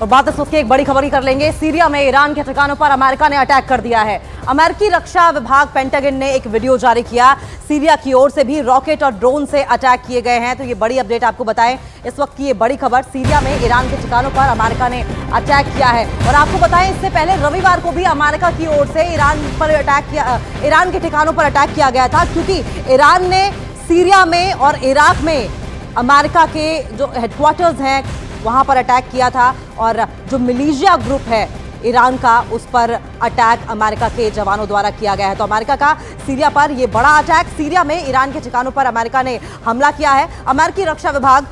और बात इस वक्त की एक बड़ी खबर ही कर लेंगे। सीरिया में ईरान के ठिकानों पर अमेरिका ने अटैक कर दिया है। अमेरिकी रक्षा विभाग पेंटागन ने एक वीडियो जारी किया। सीरिया की ओर से भी रॉकेट और ड्रोन से अटैक किए गए हैं। तो ये बड़ी अपडेट आपको बताएं, इस वक्त की ये बड़ी खबर, सीरिया में ईरान के ठिकानों पर अमेरिका ने अटैक किया है। और आपको बताएं, इससे पहले रविवार को भी अमेरिका की ओर से ईरान के ठिकानों पर अटैक किया गया था, क्योंकि ईरान ने सीरिया में और इराक में अमेरिका के जो हेडक्वार्टर्स हैं वहां पर अटैक किया था। और जो मिलिशिया ग्रुप है ईरान का, उस पर अटैक अमेरिका के जवानों द्वारा किया गया है। तो अमेरिका का सीरिया पर यह बड़ा अटैक, सीरिया में ईरान के ठिकानों पर अमेरिका ने हमला किया है। अमेरिकी रक्षा विभाग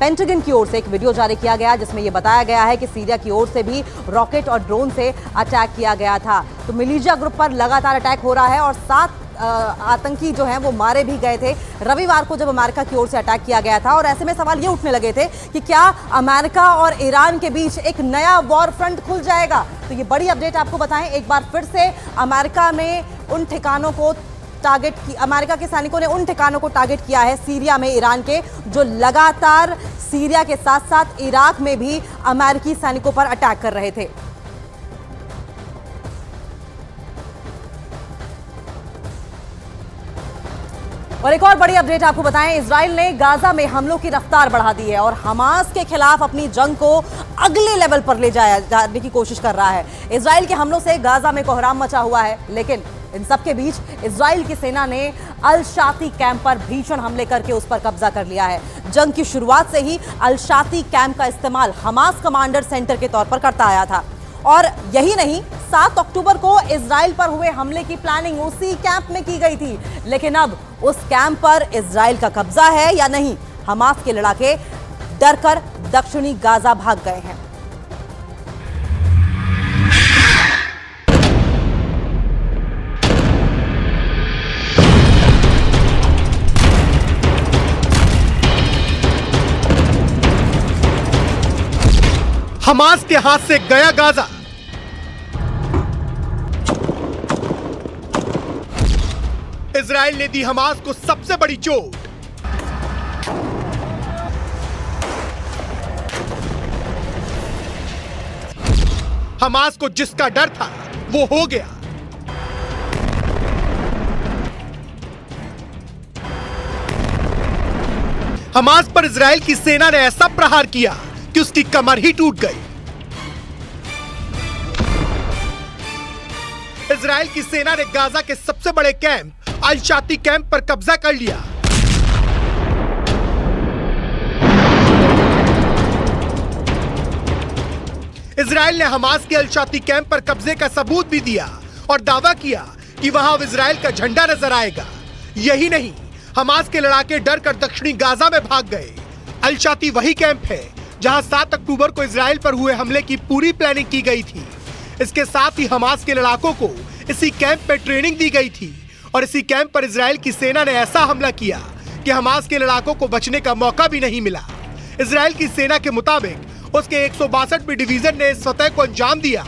पेंटागन की ओर से एक वीडियो जारी किया गया, जिसमें यह बताया गया है कि सीरिया की ओर से भी रॉकेट और ड्रोन से अटैक किया गया था। तो मिलिशिया ग्रुप पर लगातार अटैक हो रहा है और 7 आतंकी जो हैं वो मारे भी गए थे रविवार को, जब अमेरिका की ओर से अटैक किया गया था। और ऐसे में सवाल ये उठने लगे थे कि क्या अमेरिका और ईरान के बीच एक नया वॉर फ्रंट खुल जाएगा। तो ये बड़ी अपडेट आपको बताएं, एक बार फिर से अमेरिका में उन ठिकानों को टारगेट की, अमेरिका के सैनिकों ने उन ठिकानों को टारगेट किया है सीरिया में ईरान के, जो लगातार सीरिया के साथ साथ इराक में भी अमेरिकी सैनिकों पर अटैक कर रहे थे। और एक और बड़ी अपडेट आपको बताएं, इजराइल ने गाजा में हमलों की रफ्तार बढ़ा दी है और हमास के खिलाफ अपनी जंग को अगले लेवल पर ले जाने की कोशिश कर रहा है। इजराइल के हमलों से गाजा में कोहराम मचा हुआ है, लेकिन इन सबके बीच इजराइल की सेना ने अल शाती कैंप पर भीषण हमले करके उस पर कब्जा कर लिया है। जंग की शुरुआत से ही अल शाती कैंप का इस्तेमाल हमास कमांडर सेंटर के तौर पर करता आया था। और यही नहीं, 7 अक्टूबर को इजराइल पर हुए हमले की प्लानिंग उसी कैंप में की गई थी। लेकिन अब उस कैंप पर इजराइल का कब्जा है या नहीं, हमास के लड़ाके डरकर दक्षिणी गाजा भाग गए हैं। हमास के हाथ से गया गाजा। इजराइल ने दी हमास को सबसे बड़ी चोट। हमास को जिसका डर था वो हो गया। हमास पर इजराइल की सेना ने ऐसा प्रहार किया कि उसकी कमर ही टूट गई। इजराइल की सेना ने गाजा के सबसे बड़े कैंप अल शाती कैंप पर कब्जा कर लिया। इजराइल ने हमास के अल शाती कैंप पर कब्जे का सबूत भी दिया और दावा किया कि वहां अब इजराइल का झंडा नजर आएगा। यही नहीं, हमास के लड़ाके डर कर दक्षिणी गाजा में भाग गए। अल शाती वही कैंप है जहां 7 अक्टूबर को इजराइल पर हुए हमले की पूरी प्लानिंग की गई थी। इसके साथ ही हमास के लड़ाकों को इसी कैंप में ट्रेनिंग दी गई थी और इसी कैंप पर इजराइल की सेना ने ऐसा हमला किया कि हमास के लड़ाकों को बचने का मौका भी नहीं मिला। इजराइल की सेना के मुताबिक उसके 162वीं डिवीजन ने इस फतह को अंजाम दिया।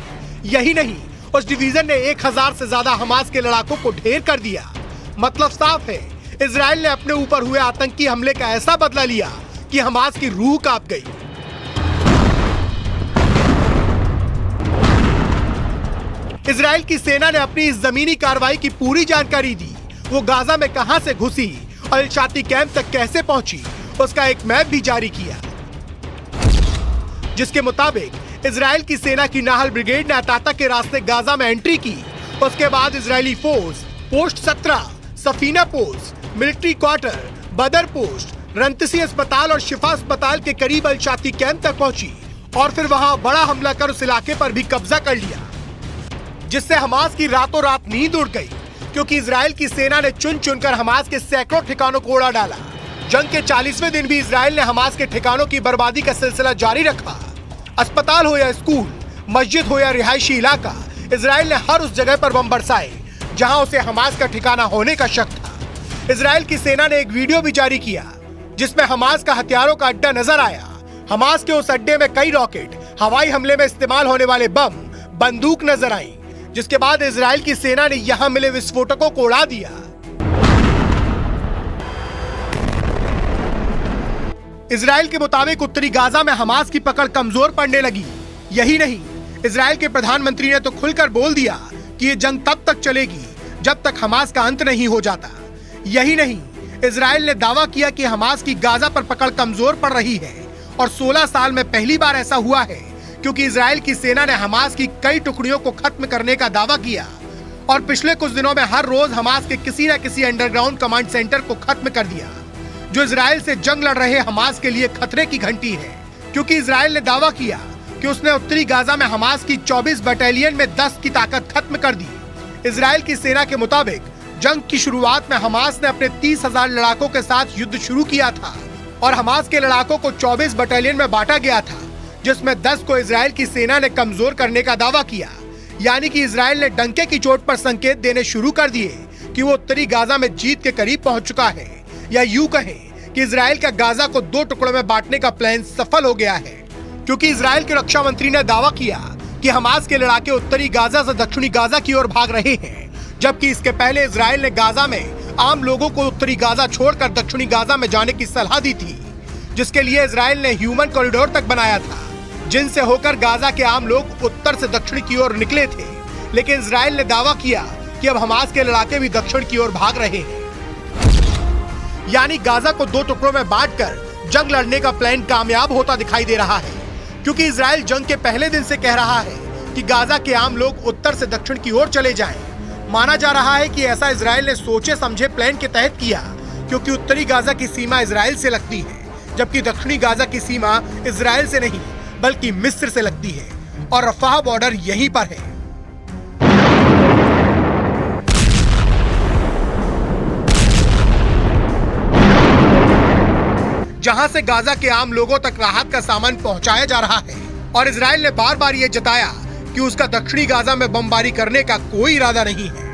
यही नहीं, उस डिवीजन ने 1000 से ज्यादा हमास के लड़ाकों को ढेर कर दिया। मतलब साफ है, इजराइल ने अपने ऊपर हुए आतंकी हमले का ऐसा बदला लिया कि हमास की रूह कांप गई। इजराइल की सेना ने अपनी इस जमीनी कार्रवाई की पूरी जानकारी दी। वो गाजा में कहां से घुसी और अल शाती कैंप तक कैसे पहुंची, उसका एक मैप भी जारी किया, जिसके मुताबिक इजराइल की सेना की नाहल ब्रिगेड ने अताता के रास्ते गाजा में एंट्री की। उसके बाद Israeli force post 17, Safina post, military quarter, बदर पोस्ट, रंतसी अस्पताल और शिफा अस्पताल के करीब अल शाती कैंप तक पहुंची और फिर वहां बड़ा हमला कर उस इलाके पर भी कब्जा कर लिया, जिससे हमास की रातों रात नींद उड़ गई, क्योंकि इजराइल की सेना ने चुन चुनकर हमास के सैकड़ों ठिकानों को उड़ा डाला। जंग के 40वें दिन भी इजराइल ने हमास के ठिकानों की बर्बादी का सिलसिला जारी रखा। अस्पताल हो या स्कूल, मस्जिद हो या रिहायशी इलाका, इजराइल ने हर उस जगह पर बम बरसाए जहां उसे हमास का ठिकाना होने का शक था। इजराइल की सेना ने एक वीडियो भी जारी किया जिसमें हमास का हथियारों का अड्डा नजर आया। हमास के उस अड्डे में कई रॉकेट, हवाई हमले में इस्तेमाल होने वाले बम, बंदूक नजर आई, जिसके बाद इजराइल की सेना ने यहां मिले विस्फोटकों को उड़ा दिया। इजराइल के मुताबिक उत्तरी गाजा में हमास की पकड़ कमजोर पड़ने लगी। यही नहीं, इजराइल के प्रधानमंत्री ने तो खुलकर बोल दिया कि ये जंग तब तक चलेगी जब तक हमास का अंत नहीं हो जाता। यही नहीं, इजराइल ने दावा किया कि हमास की गाजा पर पकड़ कमजोर पड़ रही है और 16 साल में पहली बार ऐसा हुआ है, क्योंकि इजराइल की सेना ने हमास की कई टुकड़ियों को खत्म करने का दावा किया और पिछले कुछ दिनों में हर रोज हमास के किसी न किसी अंडरग्राउंड कमांड सेंटर को खत्म कर दिया, जो इजराइल से जंग लड़ रहे हमास के लिए खतरे की घंटी है। क्योंकि इजराइल ने दावा किया कि उसने उत्तरी गाजा में हमास की 24 बटालियन में 10 की ताकत खत्म कर दी। इजराइल की सेना के मुताबिक जंग की शुरुआत में हमास ने अपने 30,000 लड़ाकों के साथ युद्ध शुरू किया था और हमास के लड़ाकों को 24 बटालियन में बांटा गया था, जिसमें 10 को इजराइल की सेना ने कमजोर करने का दावा किया। यानी कि इजराइल ने डंके की चोट पर संकेत देने शुरू कर दिए कि वो उत्तरी गाजा में जीत के करीब पहुंच चुका है, या यूं कहें कि इजराइल का गाजा को 2 टुकड़ों में बांटने का प्लान सफल हो गया है। क्योंकि इजराइल के रक्षा मंत्री ने दावा किया कि हमास के लड़ाके उत्तरी गाजा से दक्षिणी गाजा की ओर भाग रहे हैं, जबकि इसके पहले इजराइल ने गाजा में आम लोगों को उत्तरी गाजा छोड़कर दक्षिणी गाजा में जाने की सलाह दी थी, जिसके लिए इजराइल ने ह्यूमन कॉरिडोर तक बनाया था, जिनसे होकर गाजा के आम लोग उत्तर से दक्षिण की ओर निकले थे। लेकिन इजराइल ने दावा किया कि अब हमास के लड़ाके भी दक्षिण की ओर भाग रहे हैं। यानी गाजा को 2 टुकड़ों में बांटकर जंग लड़ने का प्लान कामयाब होता दिखाई दे रहा है, क्योंकि इजराइल जंग के पहले दिन से कह रहा है कि गाजा के आम लोग उत्तर से दक्षिण की ओर चले जाएं। माना जा रहा है कि ऐसा इजराइल ने सोचे समझे प्लान के तहत किया, क्योंकि उत्तरी गाजा की सीमा इजराइल से लगती है, जबकि दक्षिणी गाजा की सीमा इजराइल से नहीं बल्कि मिस्र से लगती है और रफाह बॉर्डर यहीं पर है। जहां से गाजा के आम लोगों तक राहत का सामान पहुंचाया जा रहा है और इजराइल ने बार बार ये जताया कि उसका दक्षिणी गाजा में बमबारी करने का कोई इरादा नहीं है।